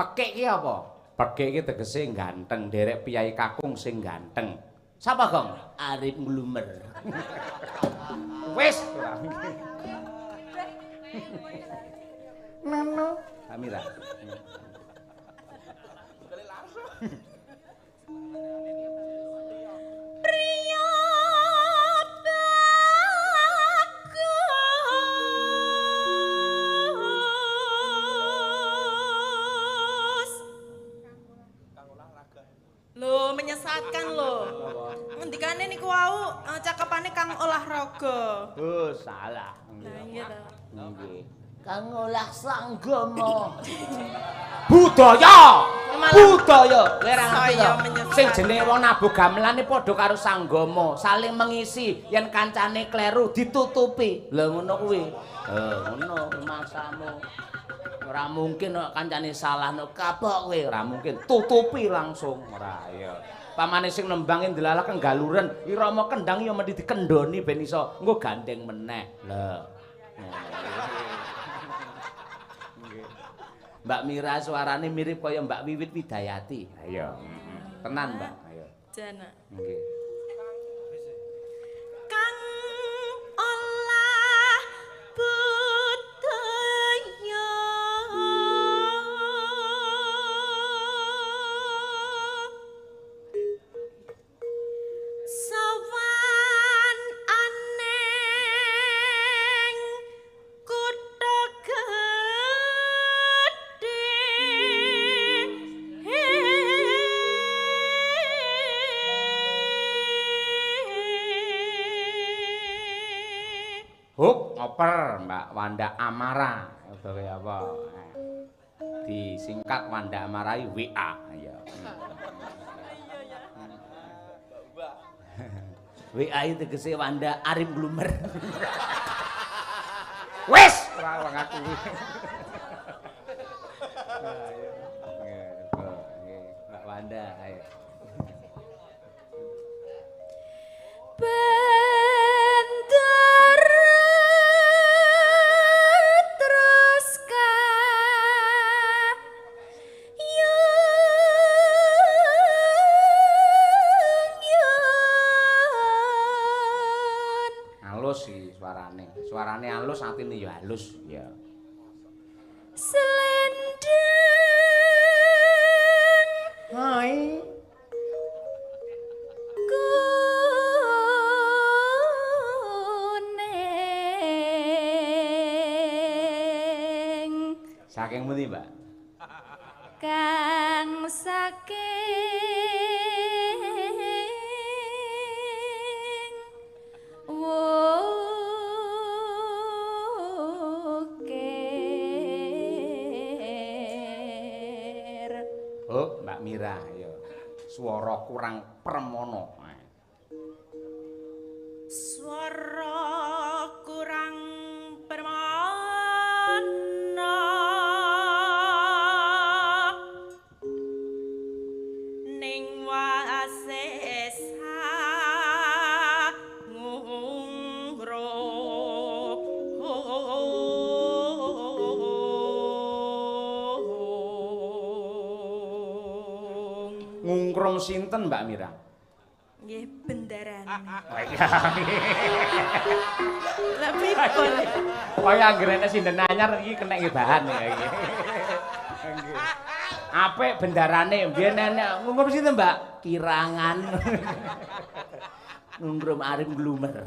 Pekik ki apa? Pekik ki tegese ganteng, derek piyai kakung sing ganteng. Sapa, Gong? Arif Nglumer. Wis. Nano. Amira. Priya bagus. Lho, menyesatkan lho. Ngendikane niku wau cakepane Kang olahraga. Oh, salah. Lah iya ta. Nggih. Kang olah sanggama. Budaya. Budaya. Kowe ora ngerti to. Sing jenenge wong nabuh gamelane padha karo sanggama, saling mengisi. Yen kancane kleru ditutupi. Lah ngono kuwi. Ngono masamu. Ora mungkin kok kancane salah nek kapok kowe, ora mungkin. Tutupi langsung. Ora ya. Pamane sing nembang ndelalah kenggaluren, irama kendang ya mesti dikendhoni ben iso engko gandeng meneh. Lah. Mbak Mira suarane mirip kaya Mbak Wiwit Widayati. Ayo. Tenan, Mbak. Ayo. Jana. Nggih. Kang olah budaya. Sawan aneng kutha Huk, ngoper Mbak Wanda Amara. Gawe apa? Disingkat Wanda Amarai WA. Ya. WA itu tegese Wanda Arif Nglumer. Wes, ora wong aku. Mbak Wanda, ayo. Suarane halus, atine ya halus, ya. Selendang. Hai. Kuning. Saking pundi, Mbak? Kang saking Oh, Mbak Mira, ya. Swara kurang premono. Swara kurang permana ning wasesa ngungro ngungkrung sinten Mbak Mira? Nggih bendarane. Oh iya. Lah pripun? Kaya anggerene sinden anyar iki kena bahan ya iki. Nggih. Apik bendarane, mbiyen enek ngungkrum sinten Mbak? Kirangan. Ngungkrum Arif Nglumer.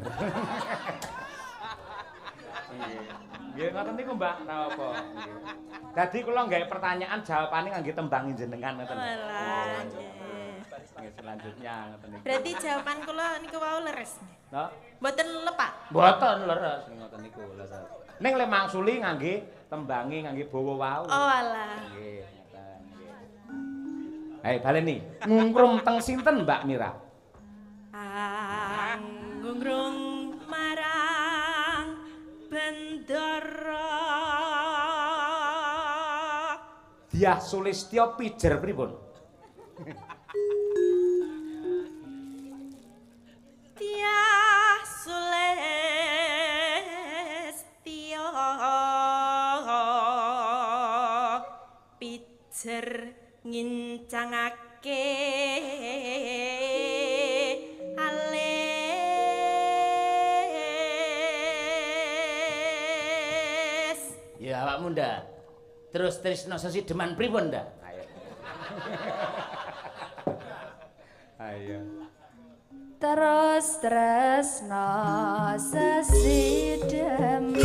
Nggih ngoten niku Mbak, napa? Nggih. Dadi kula nggawe pertanyaan jawabane ngangge tembang jenengan ngoten. Walah. Nggih selanjutnya ngoten niku. Berarti jawaban kula niku wau leres. Nggih. Mboten lepak. Mboten leres ngoten niku leres. Ning le mangsuli ngangge tembange ngangge bawa wau. Oh alah. Nggih, ngoten nggih. Hai baleni. Ngungkrum teng sinten Mbak Mira? Ngungkrung marang bendara. Dyah Sulistya pijer pripun? Dyah Sulistya pijer ke alis. Ya awakmu ndak. Terus tresno sesideman pripun ndak? Ayo. Ayo. Terus tresno sesideman.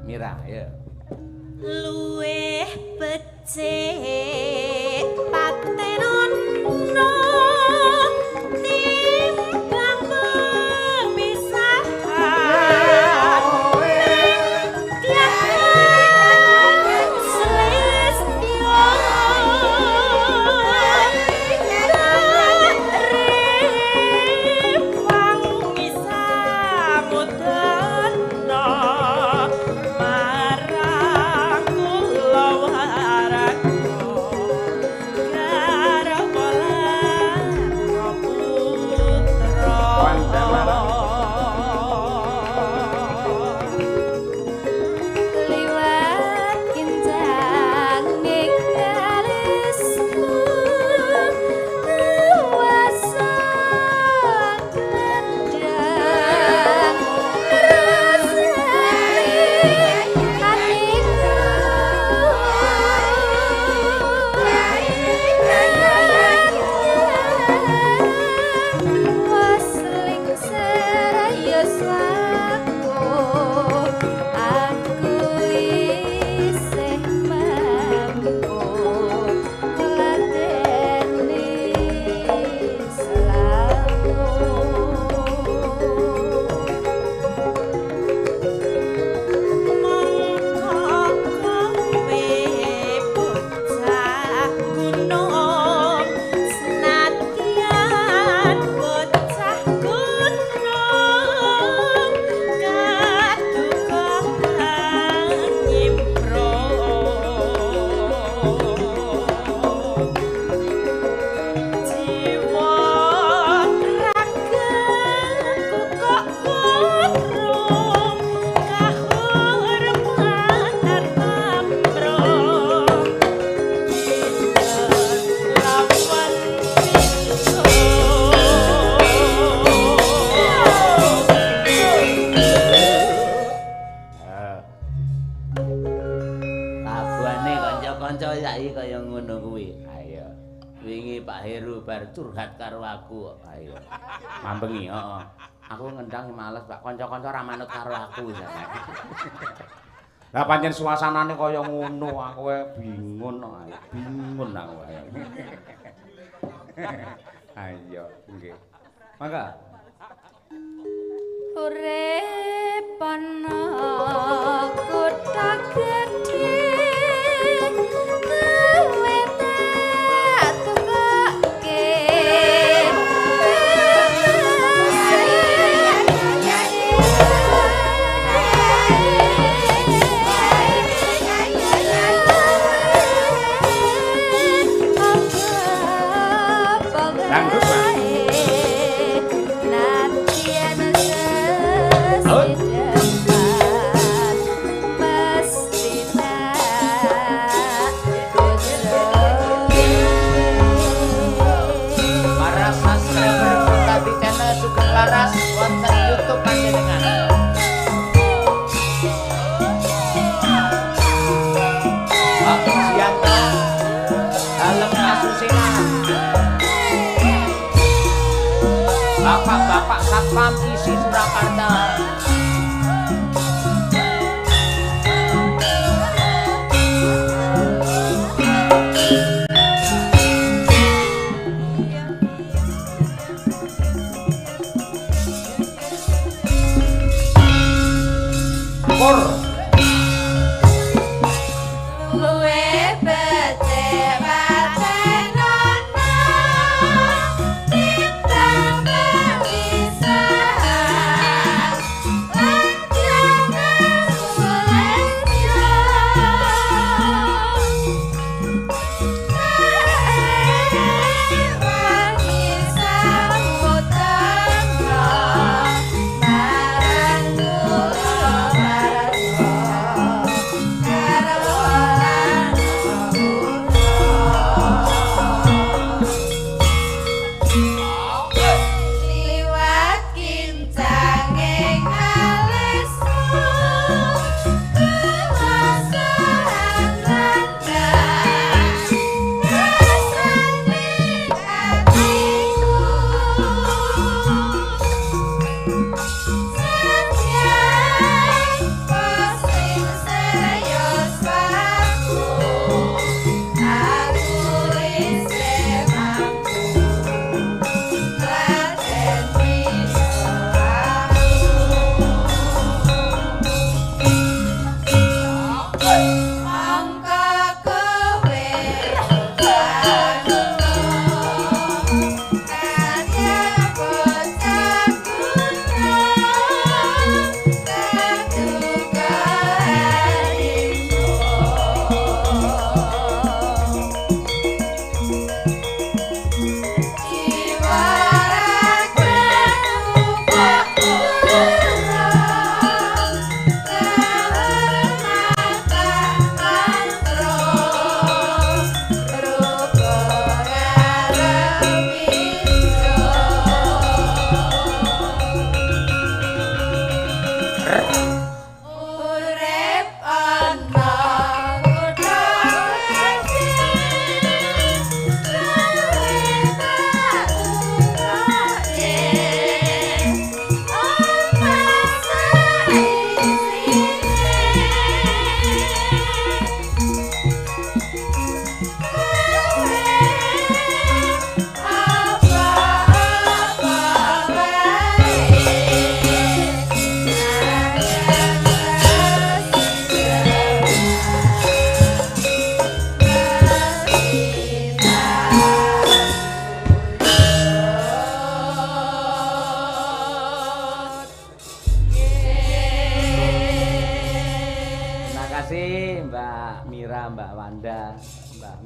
Mira, ya. Luweh becik patenono timbang pemisahan. Tiang selestio ripang misamudana. Curhat karo aku kok. Ayo. Mambengi, heeh. Aku ngendang males, Pak. Kanca-kanca ra manut karo aku sampeyan. Lah pancen suasanane kaya ngono, aku bingung kok. Bingung aku. Ayo, nggih. Mangga. Urip ana kota gedhe Laras wonten YouTube panjenengan. Pak Sianto dalam kasusinan. Bapak-bapak Satpam isi Surakarta. Luwe becik patenono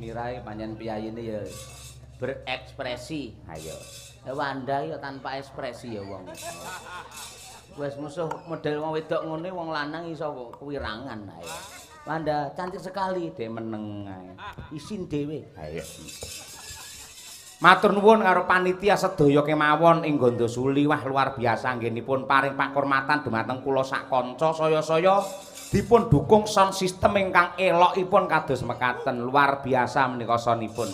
Mirai panjen piyayine ya berekspresi. Ayo. Wanda ya tanpa ekspresi ya wong. Wes musuh model wong wedok ngene wong lanang iso kewirangan. Ayo. Wanda cantik sekali, dhek meneng ae. Isin dhewe. Ayo. Matur nuwun karo panitia sedaya kemawon ing Gondo Suli. Wah luar biasa anggenipun paring pakurmatan dumateng kula sak kanca saya-saya dipun dukung sound system ingkang elokipun kados mekaten. Luar biasa menika sonipun.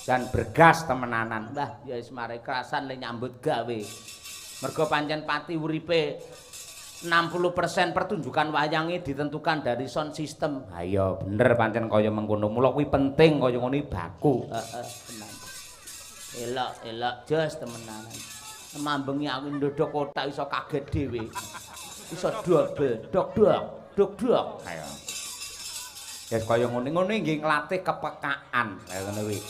Dan bergas temenanan. Mbah ya wis mare kerasan le nyambut gawe. Mergo pancen pati uripe 60% pertunjukan wayange ditentukan dari sound system. Ha iya bener pancen kaya mengkono. Mula kuwi penting kaya ngono baku. Heeh. Elok jos temenanan. Mambengi aku ndodok kotak iso kaget dhewe. Iso double dok. Ayo. Ya kaya ngene-ngene nggih nglatih kepekaan. Lah ngono kuwi.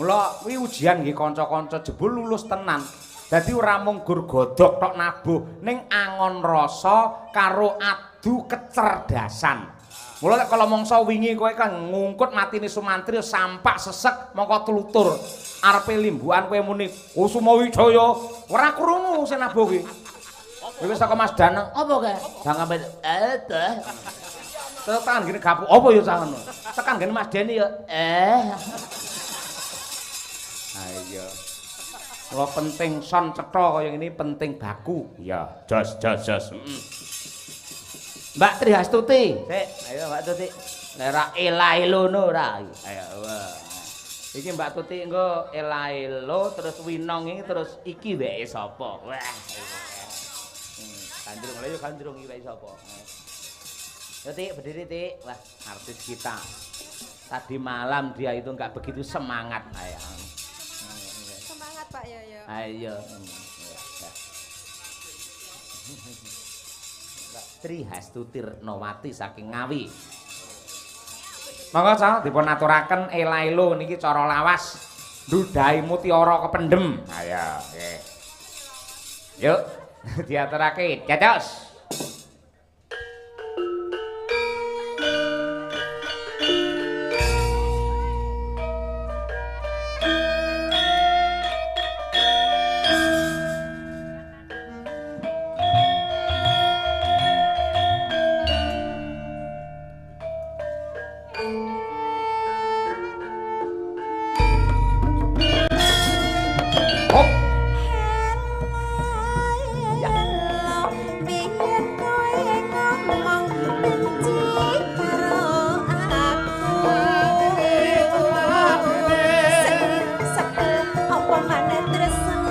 Mula kuwi ujian nggih kanca-kanca jebul lulus tenan. Dadi ora mung gur godhog tok nabuh ning angon rasa karo adu kecerdasan. Mula nek kala mangsa wingi kowe kan ngungkut matine Sumantri sampak sesek mongko tlutur. Arepe limbuhan kowe muni Kusumawijaya ora krungu sing nabuh ki. Wis saka Mas Danang apa kae? Jangan teh. Tekan gini gapu apa ya sangen. Tekan gini Mas Deni ya Ayo. Kalau penting son cetha kaya ini penting baku. Ya, jos. Mbak Trihastuti. Sik, ayo Mbak Tuti. Nek elaelono ora. Ayo. Iki Mbak Tuti engko elaelo terus winong iki terus iki weke sapa? Wah. Kandrung lha yo kandrung iki weke sapa? Tuti berdiri Tik. Wah, artis kita. Tadi malam dia itu enggak begitu semangat ayah. Semangat Pak Yoyo. Ayo. Mbak Trihastuti Retnowati saking Ngawi. Monggo Cak dipun aturaken elaelo niki cara lawas ndudhahi mutiara kependhem. Ayo, nggih. Yuk, diaturake. Cacos. Tresno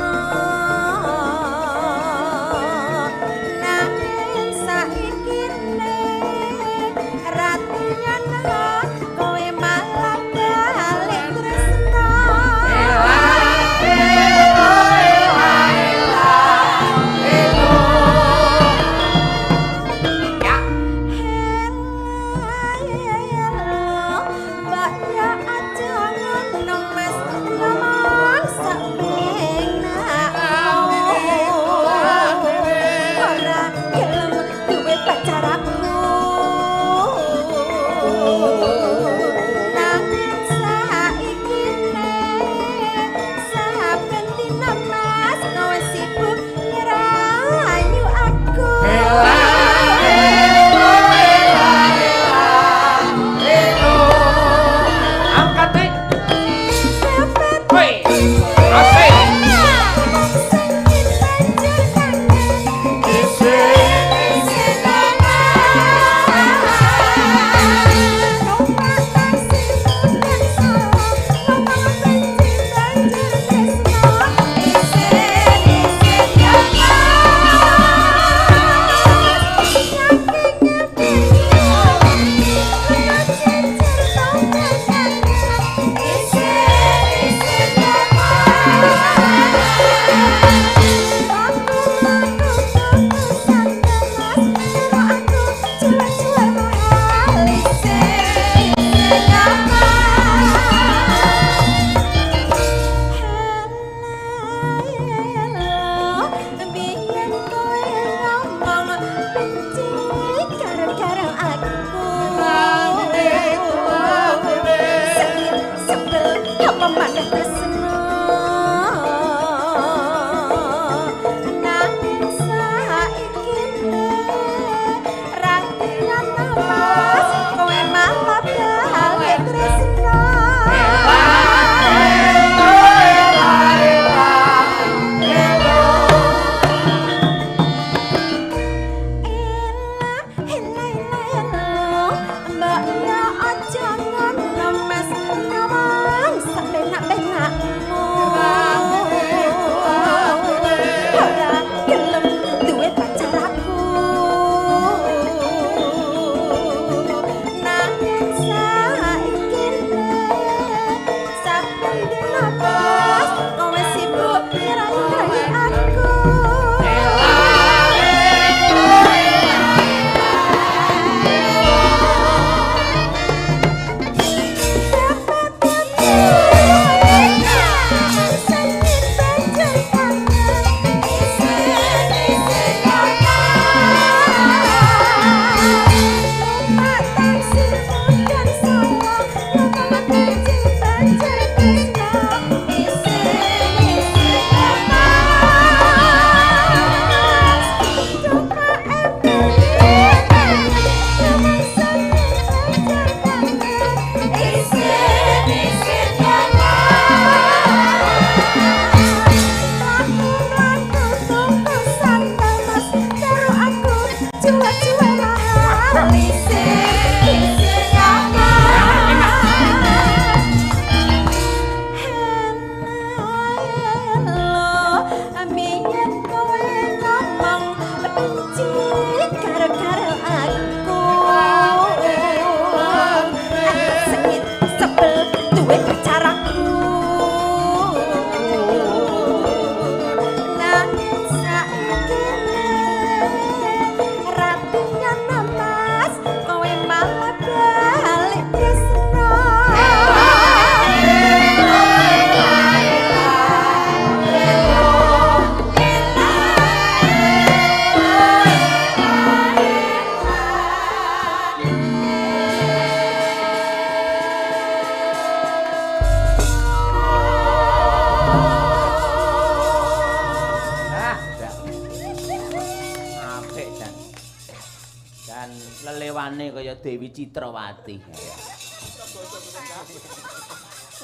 kaya Dewi Citrawati.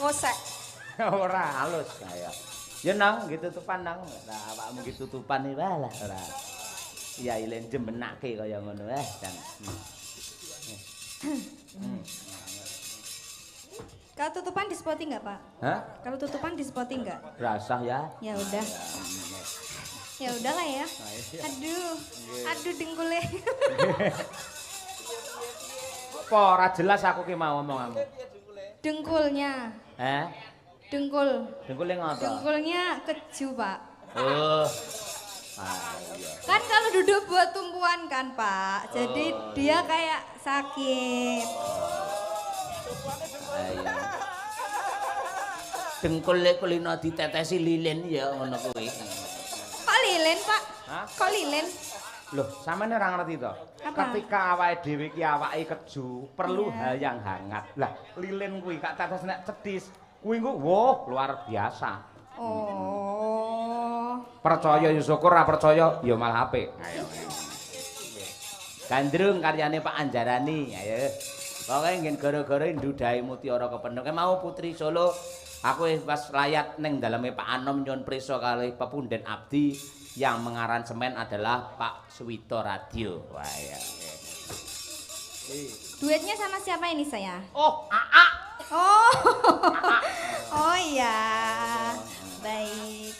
Ngosek. Ora halus kaya. Ya nang gitu tutupan nang. Nah, awakmu gitu tutupan iki wae lah ora. Iya ilen jembenake kaya ngono dan. Kalau tutupan di spotting nggak, Pak? Hah? Kalau tutupan di spotting nggak? Rasah ya. Ya udah. Ya udahlah ya. Aduh. Aduh dengkulnya. Apa ora jelas aku ki mau ngomong kamu. Dengkulnya. Dengkul. Dengkule ngopo? Dengkulnya keju, Pak. Oh. Iya. Kan kalau duduk buat tumpuan kan, Pak. Jadi dia kayak sakit. Iya. Dengkule kulino ditetesi lilin ya ngono kuwi. Kok lilin, Pak? Hah? Kok lilin? Loh, sampeyan ora ngerti to? Apa? Ketika awake dhewe ki awake keju, perlu hal yang hangat. Lah, lilin kuwi kak tetes nek cedhis, kuwi engko woh luar biasa. Oh. Percaya ya syukur, ora percaya ya malah apik. Ayo. Gandrung karyane Pak Anjarani, ayo. Pokoke ngen gara-gara ndudahi mutiara kepenuh. Mau Putri Solo, aku pas layat ning daleme Pak Anom nyuwun prisa kalih pepunden abdi yang mengaransemen adalah Pak Suwito Radio. Wah ya. Duetnya sama siapa ini saya? Oh, AA. Oh. Oh iya. Baik.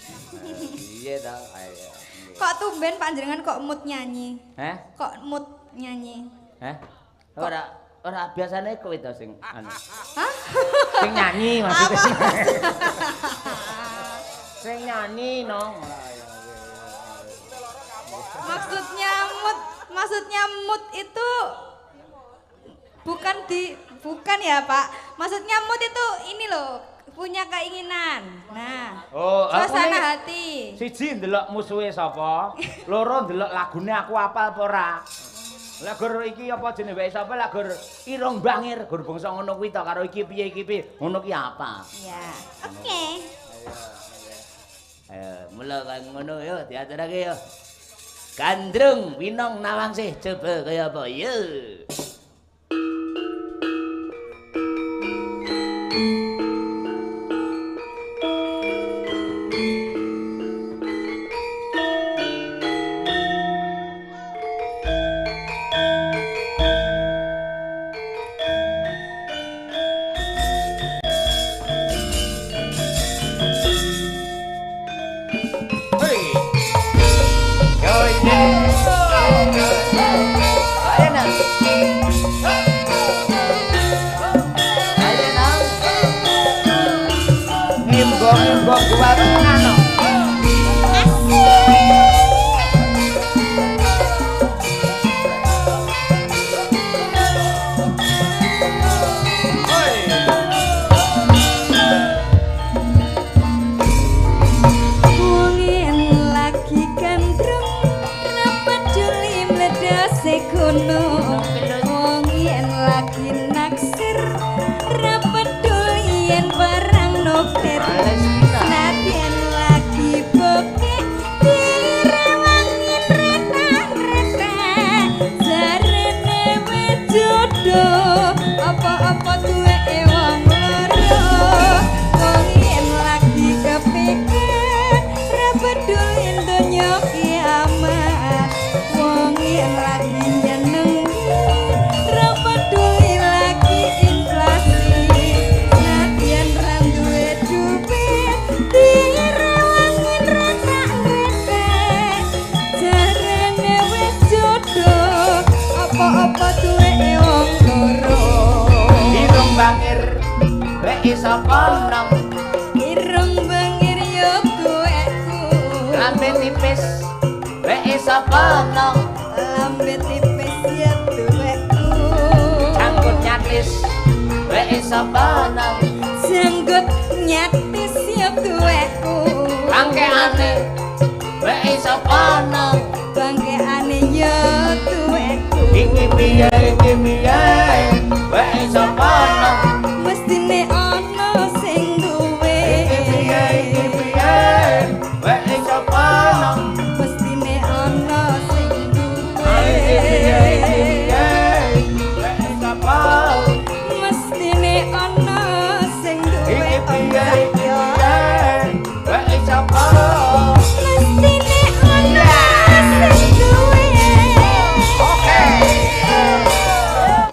Iya dah, ayo. Kok tumben panjenengan kok mood nyanyi? Kok mood nyanyi? Ora biasane kowe to sing anu. Hah? Sing nyanyi maksudnya. Sing nyanyi no. Maksudnya mood itu bukan ya, Pak. Maksudnya mood itu ini loh, punya keinginan. Nah. Oh, suasana hati. Siji ndelok musuhe sapa, loro ndelok lagune aku apal apa ora. Lah gur iki apa jenenge wae sapa lah gur irung bangir gur bangsa ngono kuwi to karo iki piye ngono ki apa? Ya. Oke. Ayo, mula kaya ngono yo diaturake yo. Gandrung Winong Nawangsih coba kaya apa yo. Janggut nyatis ya tuweku. Bangkeane wae sapa nang bangkeane ya tuweku. Iki piye